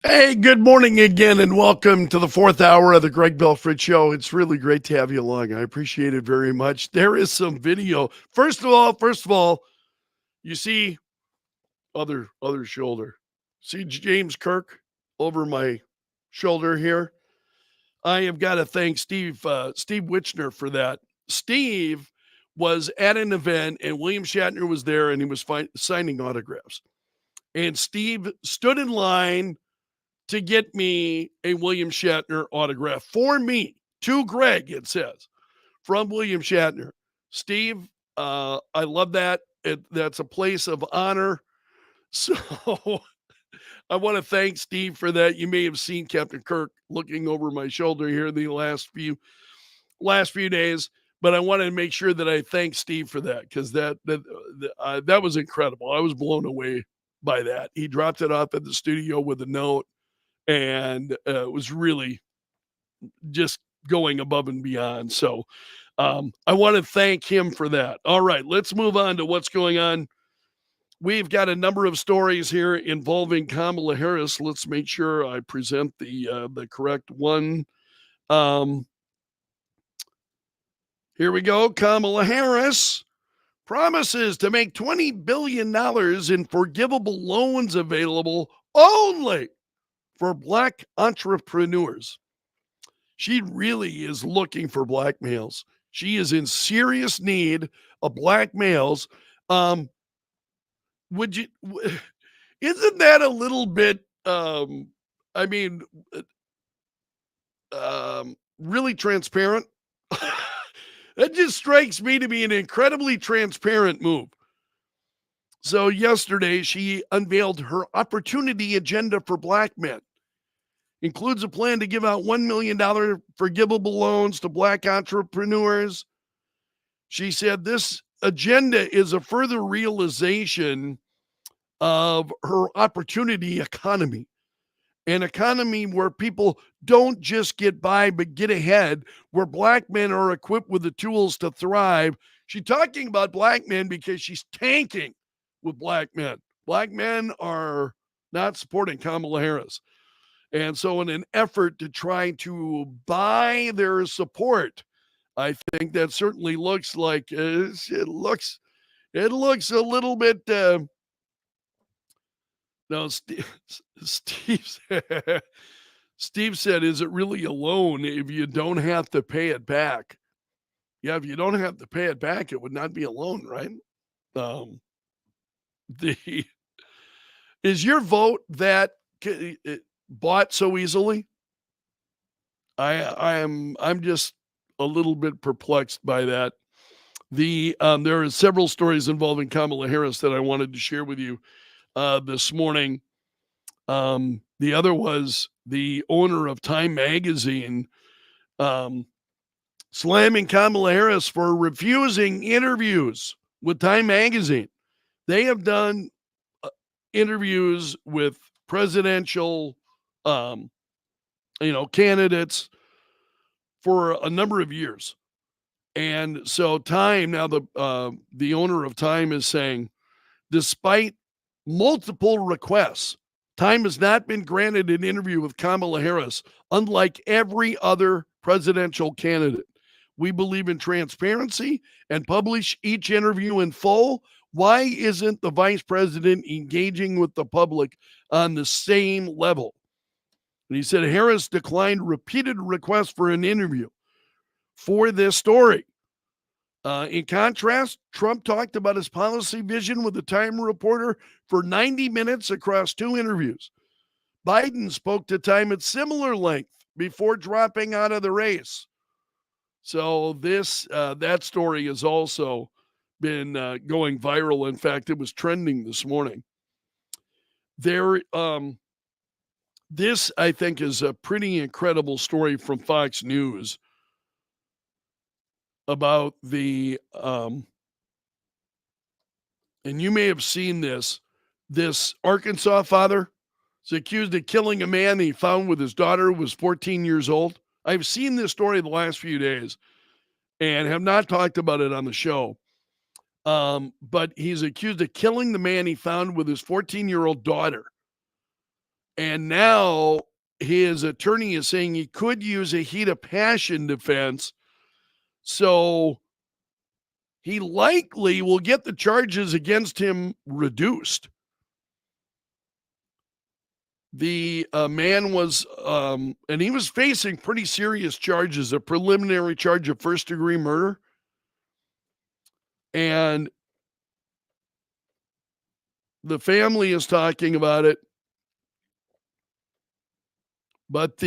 Hey, good morning again, and welcome to the fourth hour of the Greg Belfrage Show. It's really great to have you along. I appreciate it very much. There is some video. First of all, you see other shoulder. See James Kirk over my shoulder here. I have got to thank Steve Witchner for that. Steve was at an event, and William Shatner was there, and he was signing autographs. And Steve stood in line to get me a William Shatner autograph for me, to Greg, it says, from William Shatner. Steve, I love that. That's a place of honor. So I want to thank Steve for that. You may have seen Captain Kirk looking over my shoulder here the last few days, but I wanted to make sure that I thank Steve for that because that was incredible. I was blown away by that. He dropped it off at the studio with a note, and it was really just going above and beyond. So I want to thank him for that. All right, let's move on to what's going on. We've got a number of stories here involving Kamala Harris. Let's make sure I present the correct one. Here we go. Kamala Harris promises to make $20 billion in forgivable loans available only for Black entrepreneurs. She really is looking for black males. She is in serious need of black males. Would you? Isn't that a little bit? I mean, really transparent. That just strikes me to be an incredibly transparent move. So yesterday, she unveiled her opportunity agenda for black men. Includes a plan to give out $1 million forgivable loans to black entrepreneurs. She said this agenda is a further realization of her opportunity economy, an economy where people don't just get by, but get ahead, where black men are equipped with the tools to thrive. She's talking about black men because she's tanking with black men. Black men are not supporting Kamala Harris. And so in an effort to try to buy their support, I think that certainly looks like it looks a little bit no Steve Steve said, is it really a loan if you don't have to pay it back? Yeah, if you don't have to pay it back, it would not be a loan, right? The is your vote that bought so easily? I'm just a little bit perplexed by that. There are several stories involving Kamala Harris that I wanted to share with you this morning. The other was the owner of Time Magazine slamming Kamala Harris for refusing interviews with Time Magazine. They have done interviews with presidential, candidates for a number of years. And so Time, now the owner of Time is saying, despite multiple requests, Time has not been granted an interview with Kamala Harris, unlike every other presidential candidate. We believe in transparency and publish each interview in full. Why isn't the vice president engaging with the public on the same level? And he said Harris declined repeated requests for an interview for this story. In contrast, Trump talked about his policy vision with the Time reporter for 90 minutes across 2 interviews. Biden spoke to Time at similar length before dropping out of the race. So that story has also been going viral. In fact, it was trending this morning. This, I think, is a pretty incredible story from Fox News about and you may have seen this Arkansas father is accused of killing a man he found with his daughter who was 14 years old. I've seen this story the last few days and have not talked about it on the show. But he's accused of killing the man he found with his 14-year-old daughter. And now his attorney is saying he could use a heat of passion defense. So he likely will get the charges against him reduced. The man was, and he was facing pretty serious charges, a preliminary charge of first-degree murder. And the family is talking about it. But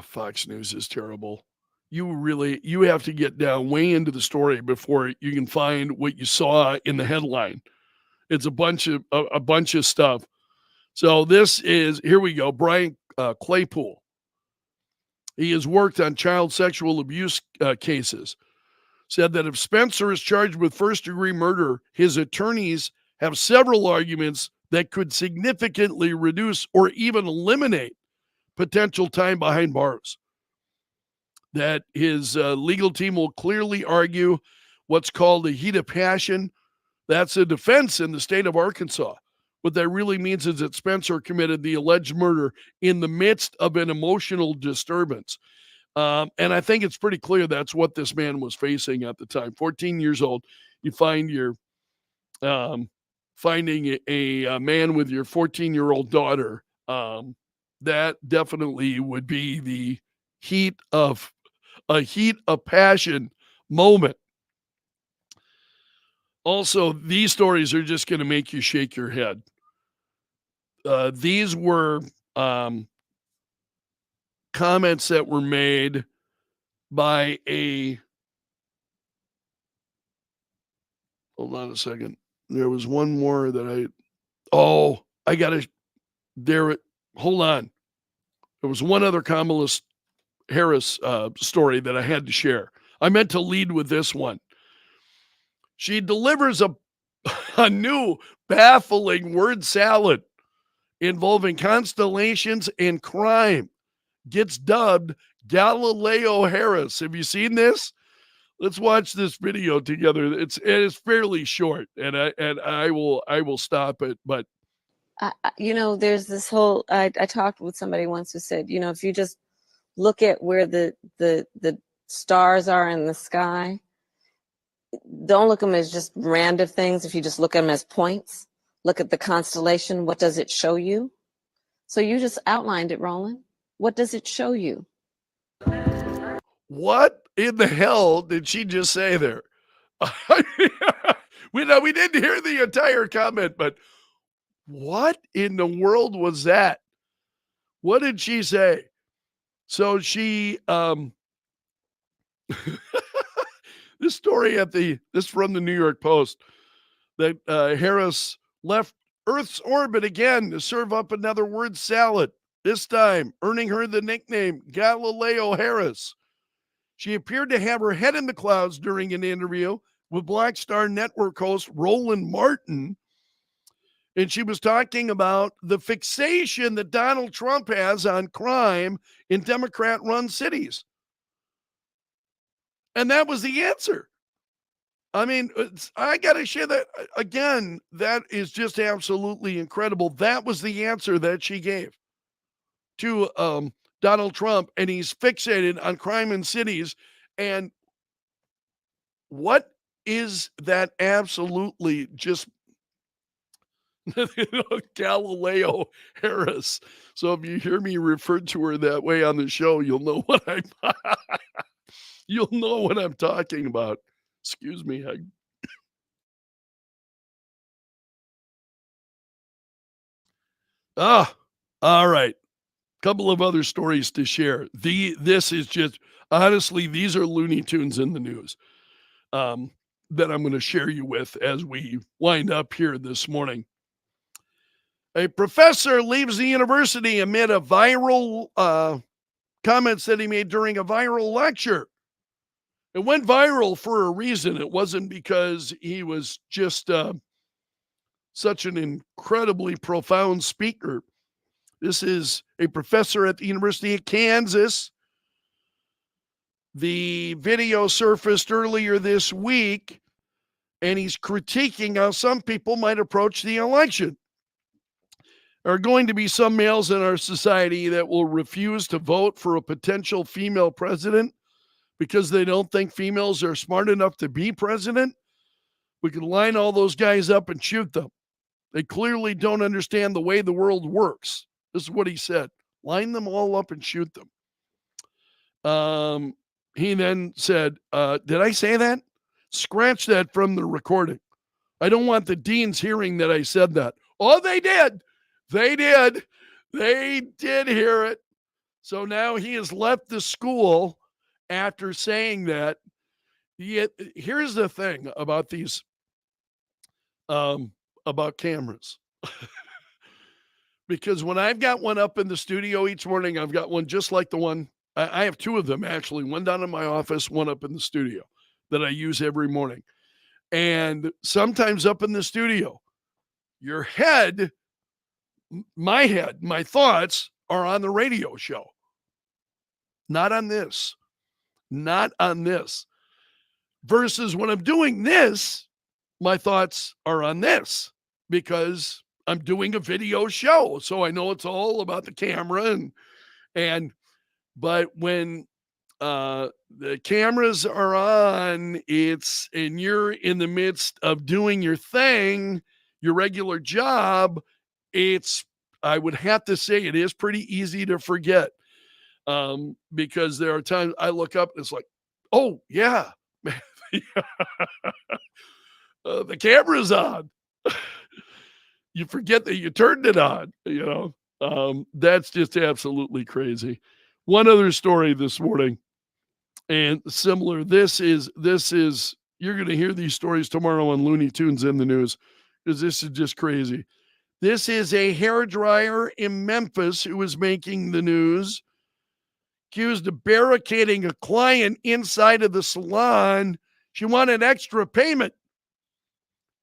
Fox News is terrible. You have to get down way into the story before you can find what you saw in the headline. It's a bunch of stuff. So here we go. Brian Claypool. He has worked on child sexual abuse cases. Said that if Spencer is charged with first-degree murder, his attorneys have several arguments that could significantly reduce or even eliminate potential time behind bars. That his legal team will clearly argue what's called a heat of passion. That's a defense in the state of Arkansas. What that really means is that Spencer committed the alleged murder in the midst of an emotional disturbance. And I think it's pretty clear that's what this man was facing at the time. 14 years old, you find finding a man with your 14-year-old daughter. That definitely would be the heat of passion moment. Also, these stories are just going to make you shake your head. These were comments that were made by hold on a second. There was one more that hold on. There was one other Kamala Harris story that I had to share. I meant to lead with this one. She delivers a new baffling word salad involving constellations and crime. Gets dubbed Galileo Harris. Have you seen this? Let's watch this video together. It's fairly short, and I will stop it. But there's this whole. I talked with somebody once who said, if you just look at where the stars are in the sky, don't look at them as just random things. If you just look at them as points, look at the constellation. What does it show you? So you just outlined it, Roland. What does it show you? What in the hell did she just say there? We didn't hear the entire comment, but what in the world was that? What did she say? So she this story this from the New York Post, that Harris left Earth's orbit again to serve up another word salad, this time earning her the nickname Galileo Harris. She appeared to have her head in the clouds during an interview with Black Star Network host Roland Martin. And she was talking about the fixation that Donald Trump has on crime in Democrat-run cities. And that was the answer. I mean, I got to share that. Again, that is just absolutely incredible. That was the answer that she gave to Donald Trump, and he's fixated on crime in cities. And what is that absolutely just Galileo Harris? So if you hear me refer to her that way on the show, you'll know what I'm talking about. Excuse me. All right. Couple of other stories to share. This is just, honestly, these are Looney Tunes in the news that I'm going to share you with as we wind up here this morning. A professor leaves the university amid a viral comments that he made during a viral lecture. It went viral for a reason. It wasn't because he was just such an incredibly profound speaker. This is a professor at the University of Kansas. The video surfaced earlier this week, and he's critiquing how some people might approach the election. are going to be some males in our society that will refuse to vote for a potential female president because they don't think females are smart enough to be president. We can line all those guys up and shoot them. They clearly don't understand the way the world works. This is what he said. Line them all up and shoot them. He then said, did I say that? Scratch that from the recording. I don't want the deans hearing that I said that. Oh, they did. They did. They did hear it. So now he has left the school after saying that. Here's the thing about these, about cameras. Because when I've got one up in the studio each morning, I've got one just like the one. I have two of them, actually. One down in my office, one up in the studio that I use every morning. And sometimes up in the studio, your head, my thoughts are on the radio show. Not on this. Not on this. Versus when I'm doing this, my thoughts are on this because I'm doing a video show. So I know it's all about the camera but when the cameras are on, and you're in the midst of doing your thing, your regular job, I would have to say it is pretty easy to forget. Because there are times I look up and it's like, oh yeah, the camera's on. You forget that you turned it on, that's just absolutely crazy. One other story this morning, and similar. This is you're going to hear these stories tomorrow on Looney Tunes in the news, because this is just crazy. This is a hairdryer in Memphis who was making the news, accused of barricading a client inside of the salon. She wanted extra payment,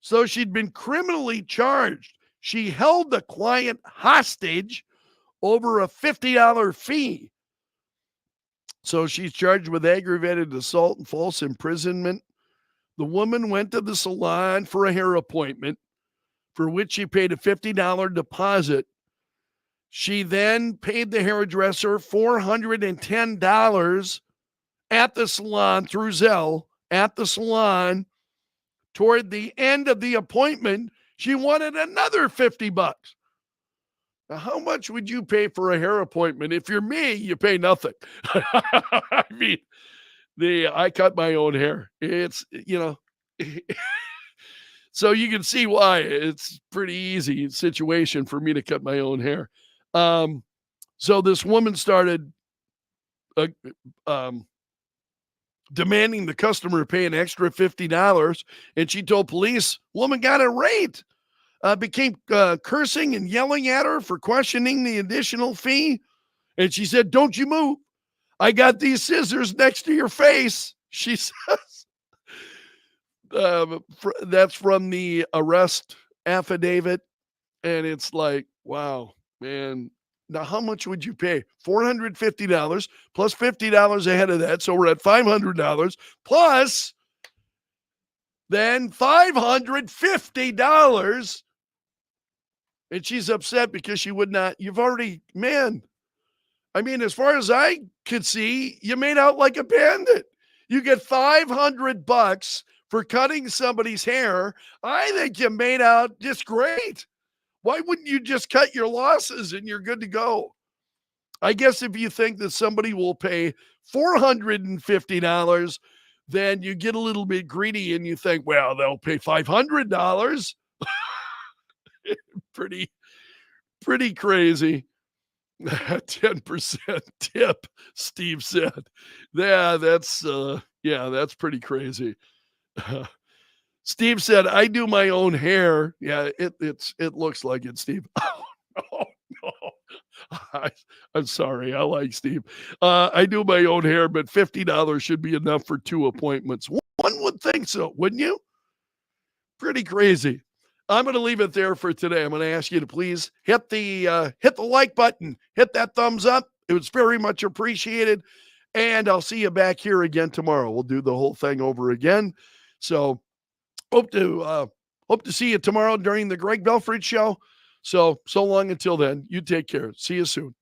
so she'd been criminally charged. She held the client hostage over a $50 fee. So she's charged with aggravated assault and false imprisonment. The woman went to the salon for a hair appointment, for which she paid a $50 deposit. She then paid the hairdresser $410 at the salon through Zelle at the salon. Toward the end of the appointment, she wanted another $50. Now, how much would you pay for a hair appointment? If you're me, you pay nothing. I mean, I cut my own hair. It's, so you can see why it's pretty easy situation for me to cut my own hair. So this woman started demanding the customer pay an extra $50, and she told police, woman got irate, became cursing and yelling at her for questioning the additional fee. And she said, don't you move. I got these scissors next to your face, she says. That's from the arrest affidavit. And it's like, wow, man. Now, how much would you pay? $450 plus $50 ahead of that. So we're at $500 plus then $550. And she's upset because she would not. You've already, man. I mean, as far as I could see, you made out like a bandit. You get $500 for cutting somebody's hair. I think you made out just great. Why wouldn't you just cut your losses and you're good to go? I guess if you think that somebody will pay $450, then you get a little bit greedy and you think, well, they'll pay $500. Pretty crazy. 10% tip, Steve said. Yeah, that's pretty crazy. Steve said, I do my own hair. Yeah, it looks like it, Steve. Oh, no. I'm sorry. I like Steve. I do my own hair, but $50 should be enough for 2 appointments. One would think so, wouldn't you? Pretty crazy. I'm going to leave it there for today. I'm going to ask you to please hit the like button, hit that thumbs up. It was very much appreciated. And I'll see you back here again tomorrow. We'll do the whole thing over again. So hope to see you tomorrow during the Greg Belfrage Show. So long until then, you take care. See you soon.